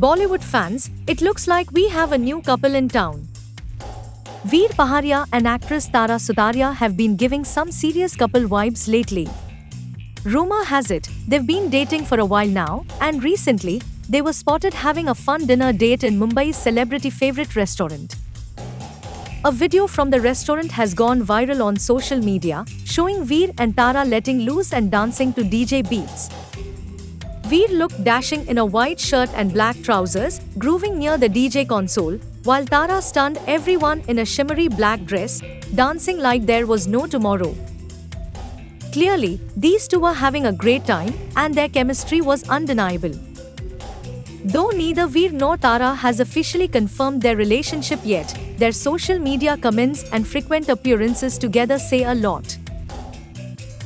Bollywood fans, it looks like we have a new couple in town. Veer Paharia and actress Tara Sutaria have been giving some serious couple vibes lately. Rumor has it, they've been dating for a while now, and recently, they were spotted having a fun dinner date in Mumbai's celebrity favorite restaurant. A video from the restaurant has gone viral on social media, showing Veer and Tara letting loose and dancing to DJ beats. Veer looked dashing in a white shirt and black trousers, grooving near the DJ console, while Tara stunned everyone in a shimmery black dress, dancing like there was no tomorrow. Clearly, these two were having a great time, and their chemistry was undeniable. Though neither Veer nor Tara has officially confirmed their relationship yet, their social media comments and frequent appearances together say a lot.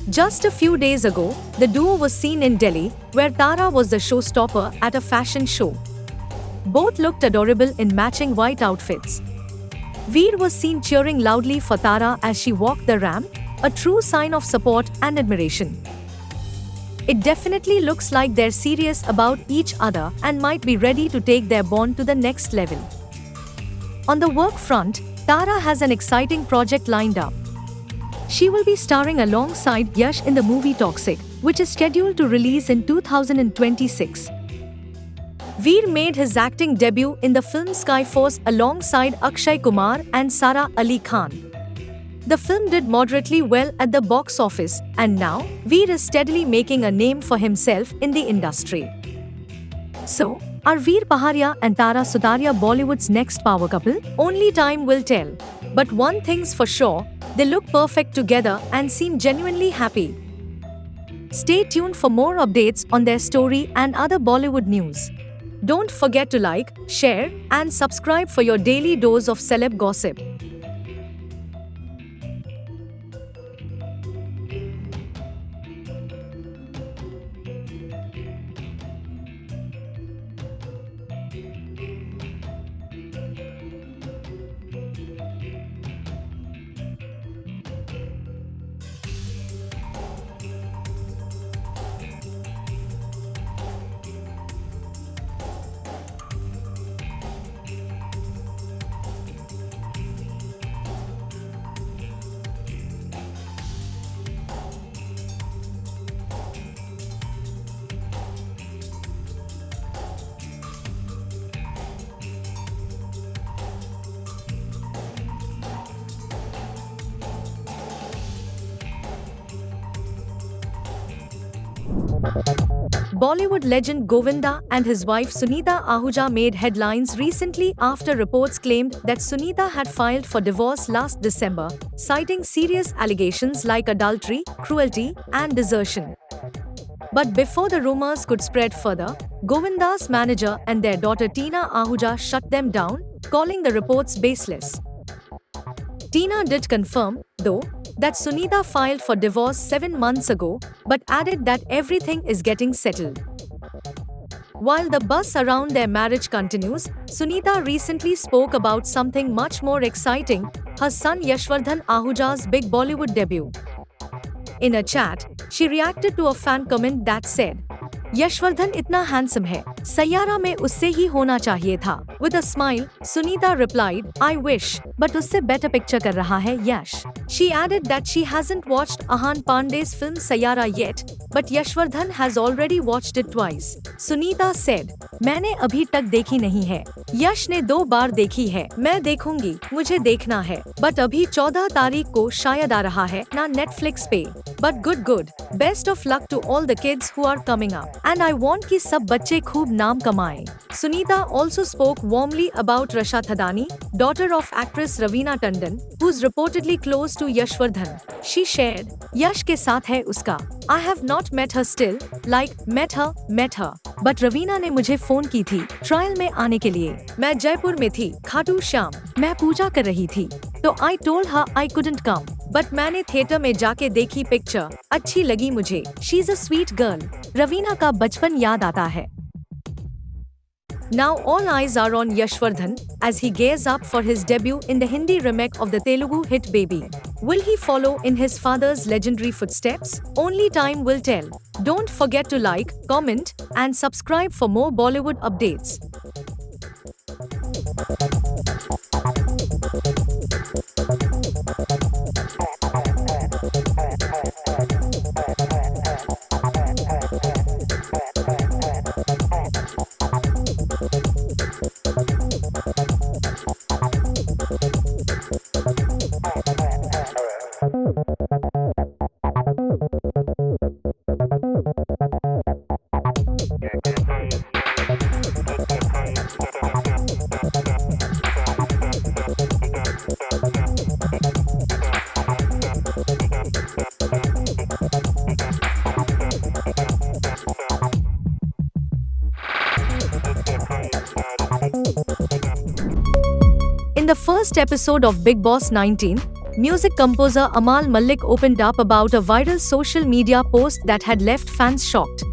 Just a few days ago, the duo was seen in Delhi, where Tara was the showstopper at a fashion show. Both looked adorable in matching white outfits. Veer was seen cheering loudly for Tara as she walked the ramp, a true sign of support and admiration. It definitely looks like they're serious about each other and might be ready to take their bond to the next level. On the work front, Tara has an exciting project lined up. She will be starring alongside Yash in the movie Toxic, which is scheduled to release in 2026. Veer made his acting debut in the film Skyforce alongside Akshay Kumar and Sara Ali Khan. The film did moderately well at the box office, and now, Veer is steadily making a name for himself in the industry. So, are Veer Paharia and Tara Sutaria Bollywood's next power couple? Only time will tell. But one thing's for sure, they look perfect together and seem genuinely happy. Stay tuned for more updates on their story and other Bollywood news. Don't forget to like, share, and subscribe for your daily dose of celeb gossip. Bollywood legend Govinda and his wife Sunita Ahuja made headlines recently after reports claimed that Sunita had filed for divorce last December, citing serious allegations like adultery, cruelty, and desertion. But before the rumors could spread further, Govinda's manager and their daughter Tina Ahuja shut them down, calling the reports baseless. Tina did confirm, though, that Sunita filed for divorce 7 months ago, but added that everything is getting settled. While the buzz around their marriage continues, Sunita recently spoke about something much more exciting, her son Yashvardhan Ahuja's big Bollywood debut. In a chat, she reacted to a fan comment that said, "Yashvardhan itna handsome hai, Sayyara mein usse hi hona chahiye tha." With a smile, Sunita replied, "I wish, but usse better picture kar raha hai Yash." She added that she hasn't watched Ahan Pandey's film Sayyara yet, but Yashvardhan has already watched it twice. Sunita said, "मैंने अभी तक देखी नहीं है, यश ने 2 बार देखी है, मैं देखूंगी, मुझे देखना है, बट अभी 14 तारीख को शायद आ रहा है ना Netflix पे, but good, best of luck to all the kids who are coming up, and I want कि सब बच्चे खूब नाम कमाएं." Sunita also spoke warmly about Rasha Thadani, daughter of actress Raveena Tandon, who's reportedly close to Yashvardhan. She shared, "Yash के साथ है उसका. I have not met her still, like met her. But Raveena ने मुझे phone की थी, trial में आने के लिए. मैं जयपुर में थी, खाटू श्याम. मैं पूजा कर रही थी. तो I told her I couldn't come. But मैंने थिएटर में जाके देखी पिक्चर, अच्छी लगी मुझे. She's a sweet girl." Raveena का बचपन याद आता है. Now all eyes are on Yashvardhan as he gears up for his debut in the Hindi remake of the Telugu hit Baby. Will he follow in his father's legendary footsteps? Only time will tell. Don't forget to like, comment, and subscribe for more Bollywood updates. In the first episode of Bigg Boss 19, music composer Amaal Mallik opened up about a viral social media post that had left fans shocked.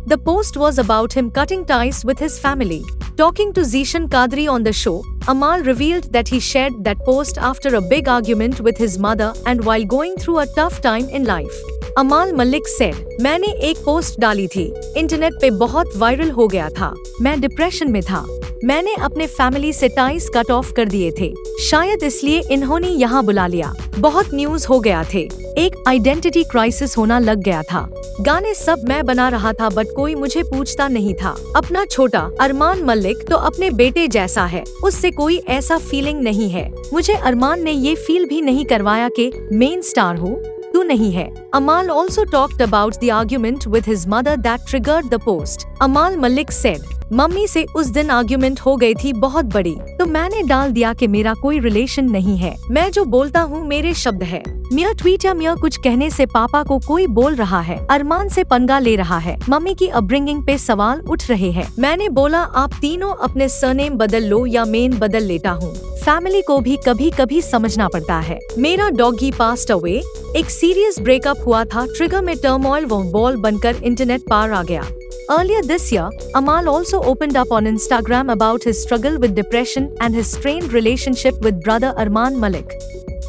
The post was about him cutting ties with his family. Talking to Zeeshan Kadri on the show, Amaal revealed that he shared that post after a big argument with his mother and while going through a tough time in life. Amaal Mallik said, मैंने एक post डाली थी, internet पे बहुत viral हो गया था, मैं डिप्रेशन में था, मैंने अपने फैमिली से टाइज कट ऑफ कर दिए थे, शायद इसलिए इन्होंने यहाँ बुला लिया, बहुत न्यूज हो गया थे, एक आइडेंटिटी क्राइसिस होना लग गया था, गाने सब मैं बना रहा था बट कोई मुझे पूछता नहीं था, अपना छोटा अरमान मलिक तो अपने बेटे जैसा है, उससे कोई ऐसा फीलिंग नहीं है, मुझे अरमान ने ये फील भी नहीं करवाया कि मेन स्टार हूँ, तू नहीं है. Amaal also talked about the argument with his mother that triggered the post. Amaal Mallik said, mummy से उस दिन आर्ग्यूमेंट हो गई थी बहुत बड़ी, तो मैंने डाल दिया कि मेरा कोई रिलेशन नहीं है, मैं जो बोलता हूँ मेरे शब्द है. मियाँ ट्वीट या मियाँ कुछ कहने से पापा को कोई बोल रहा है, अरमान से पंगा ले रहा है, मम्मी की अपब्रिंगिंग पे सवाल उठ रहे हैं. मैंने बोला आप तीनों अपने सरनेम बदल लो या मेन बदल लेता हूँ. फैमिली को भी कभी कभी समझना पड़ता है. मेरा डॉगी पास्ट अवे, एक सीरियस ब्रेकअप हुआ था, ट्रिगर में टर्मोइल वो बॉल बनकर इंटरनेट पार आ गया. Earlier this year, Amaal also opened up on Instagram about his struggle with depression and his strained relationship with brother Armaan Malik.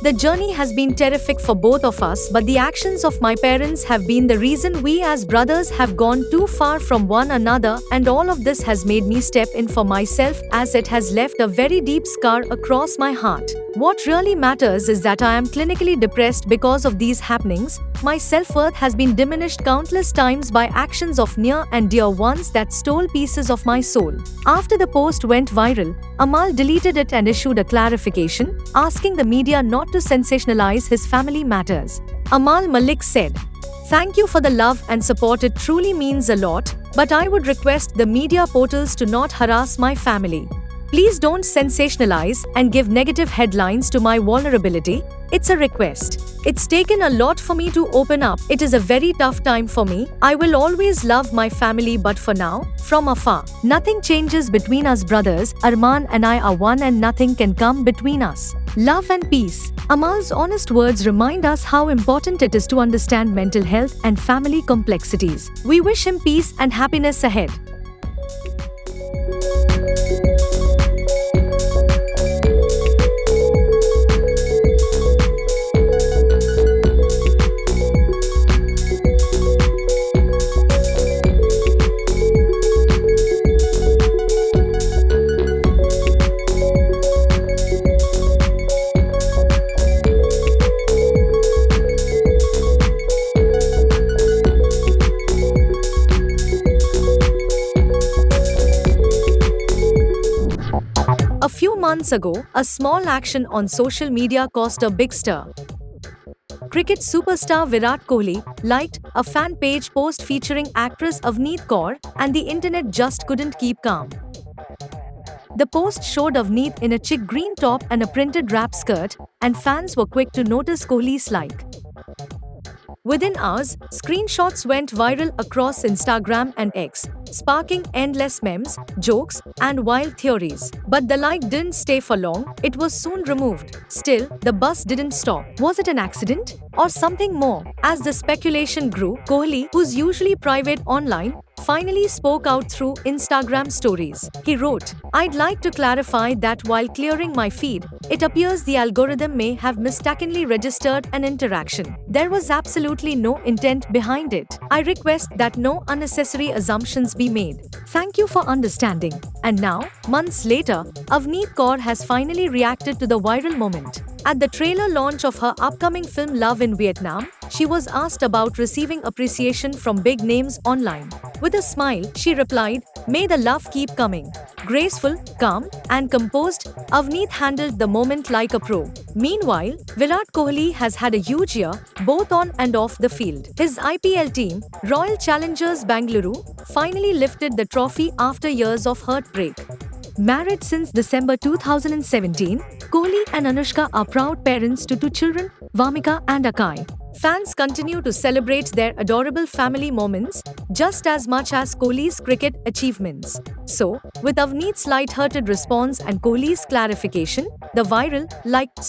The journey has been terrific for both of us, but the actions of my parents have been the reason we as brothers have gone too far from one another, and all of this has made me step in for myself as it has left a very deep scar across my heart. What really matters is that I am clinically depressed because of these happenings. My self-worth has been diminished countless times by actions of near and dear ones that stole pieces of my soul. After the post went viral, Amaal deleted it and issued a clarification, asking the media not to sensationalize his family matters. Amaal Mallik said, "Thank you for the love and support, it truly means a lot, but I would request the media portals to not harass my family. Please don't sensationalize and give negative headlines to my vulnerability. It's a request. It's taken a lot for me to open up. It is a very tough time for me. I will always love my family, but for now, from afar, nothing changes between us brothers. Armaan and I are one and nothing can come between us. Love and peace." Amaal's honest words remind us how important it is to understand mental health and family complexities. We wish him peace and happiness ahead. A few months ago, a small action on social media caused a big stir. Cricket superstar Virat Kohli liked a fan page post featuring actress Avneet Kaur, and the internet just couldn't keep calm. The post showed Avneet in a chic green top and a printed wrap skirt, and fans were quick to notice Kohli's like. Within hours, screenshots went viral across Instagram and X, sparking endless memes, jokes, and wild theories. But the like didn't stay for long, it was soon removed. Still, the buzz didn't stop. Was it an accident? Or something more? As the speculation grew, Kohli, who's usually private online, finally spoke out through Instagram stories. He wrote, "I'd like to clarify that while clearing my feed, it appears the algorithm may have mistakenly registered an interaction. There was absolutely no intent behind it. I request that no unnecessary assumptions be made. Thank you for understanding." And now, months later, Avneet Kaur has finally reacted to the viral moment. At the trailer launch of her upcoming film Love in Vietnam, she was asked about receiving appreciation from big names online. With a smile, she replied, "May the love keep coming." Graceful, calm, and composed, Avneet handled the moment like a pro. Meanwhile, Virat Kohli has had a huge year, both on and off the field. His IPL team, Royal Challengers Bangalore, finally lifted the trophy after years of heartbreak. Married since December 2017, Kohli and Anushka are proud parents to two children, Vamika and Akai. Fans continue to celebrate their adorable family moments just as much as Kohli's cricket achievements. So, with Avneet's light-hearted response and Kohli's clarification, the viral,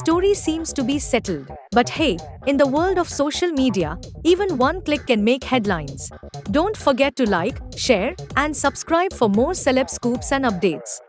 story seems to be settled. But hey, in the world of social media, even one click can make headlines. Don't forget to like, share, and subscribe for more celeb scoops and updates.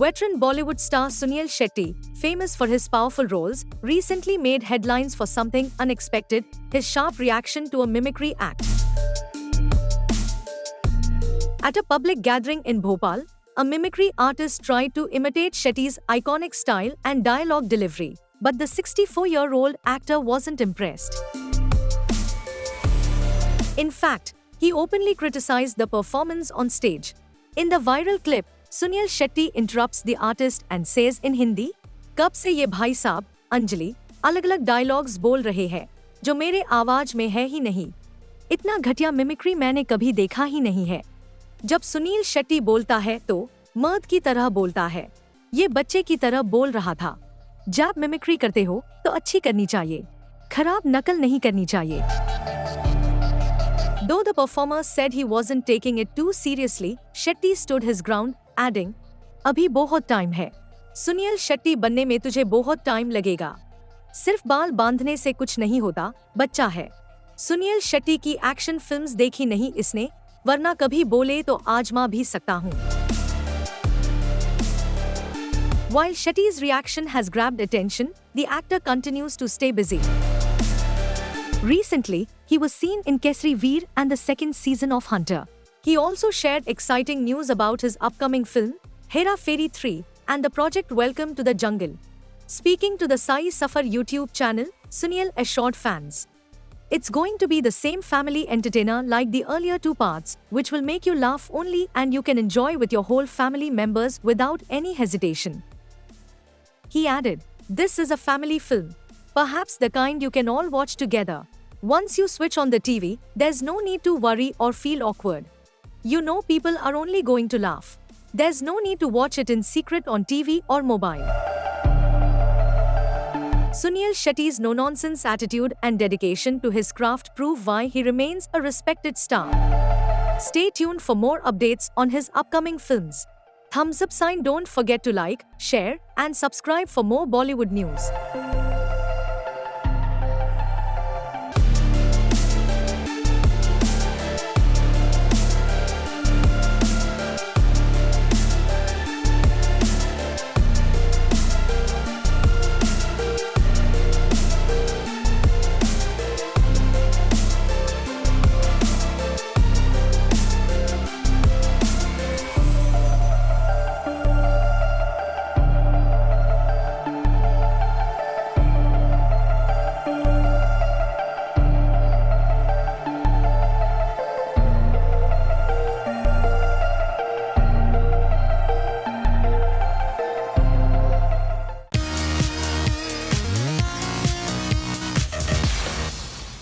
Veteran Bollywood star Sunil Shetty, famous for his powerful roles, recently made headlines for something unexpected: his sharp reaction to a mimicry act. At a public gathering in Bhopal, a mimicry artist tried to imitate Shetty's iconic style and dialogue delivery, but the 64-year-old actor wasn't impressed. In fact, he openly criticized the performance on stage. In the viral clip, Sunil Shetty interrupts the artist and says in Hindi, "कब से ये भाई साहब, अंजलि, अलग-अलग dialogues बोल रहे हैं, जो मेरे आवाज में है ही नहीं। इतना घटिया मिमिक्री मैंने कभी देखा ही नहीं है। जब सुनील शेट्टी बोलता है तो मर्द की तरह बोलता है। ये बच्चे की तरह बोल रहा था। जब मिमिक्री करते हो तो अच्छी करनी चाहिए, खराब नकल नहीं करनी चाहिए." Though the performer said he wasn't taking it too seriously, Shetty stood his ground, adding, "अभी बहुत टाइम है। सुनील शेट्टी बनने में तुझे बहुत टाइम लगेगा। सिर्फ बाल बांधने से कुछ नहीं होता, बच्चा है। सुनील शेट्टी की एक्शन फिल्म्स देखी नहीं इसने, वरना कभी बोले तो आजमा भी सकता हूँ." While Shetty's reaction has grabbed attention, the actor continues to stay busy. Recently, he was seen in Kesari Veer and the second season of Hunter. He also shared exciting news about his upcoming film, Hera Fairy 3, and the project Welcome to the Jungle. Speaking to the Sai Safar YouTube channel, Sunil assured fans, "It's going to be the same family entertainer like the earlier two parts, which will make you laugh only and you can enjoy with your whole family members without any hesitation." He added, "This is a family film. Perhaps the kind you can all watch together. Once you switch on the TV, there's no need to worry or feel awkward. You know people are only going to laugh. There's no need to watch it in secret on TV or mobile." Sunil Shetty's no-nonsense attitude and dedication to his craft prove why he remains a respected star. Stay tuned for more updates on his upcoming films. Thumbs up sign, don't forget to like, share, and subscribe for more Bollywood news.